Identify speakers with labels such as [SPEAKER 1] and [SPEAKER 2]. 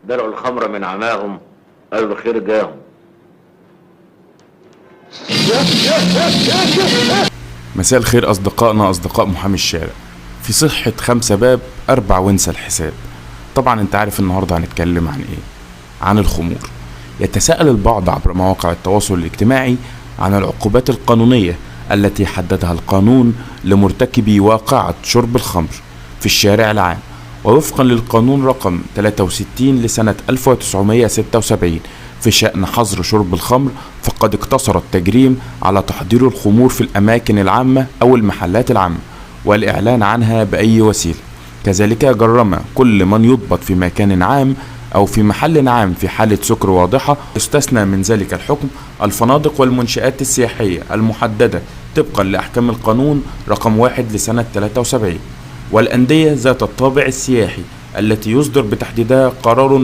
[SPEAKER 1] درقوا الخمرة من عماهم، قالوا الخير جاهم.
[SPEAKER 2] مساء الخير أصدقائنا أصدقاء محامي الشارع. في صحة 5 باب 4 وانسى الحساب. طبعا انت عارف النهاردة هنتكلم عن ايه؟ عن الخمور. يتساءل البعض عبر مواقع التواصل الاجتماعي عن العقوبات القانونية التي حددها القانون لمرتكبي واقعة شرب الخمر في الشارع العام. ووفقا للقانون رقم 63 لسنة 1976 في شأن حظر شرب الخمر، فقد اقتصر التجريم على تحضير الخمور في الأماكن العامة أو المحلات العامة والإعلان عنها بأي وسيلة. كذلك جرم كل من يضبط في مكان عام أو في محل عام في حالة سكر واضحة. يستثنى من ذلك الحكم الفنادق والمنشآت السياحية المحددة طبقا لأحكام القانون رقم 1 لسنة 73، والأندية ذات الطابع السياحي التي يصدر بتحديدها قرار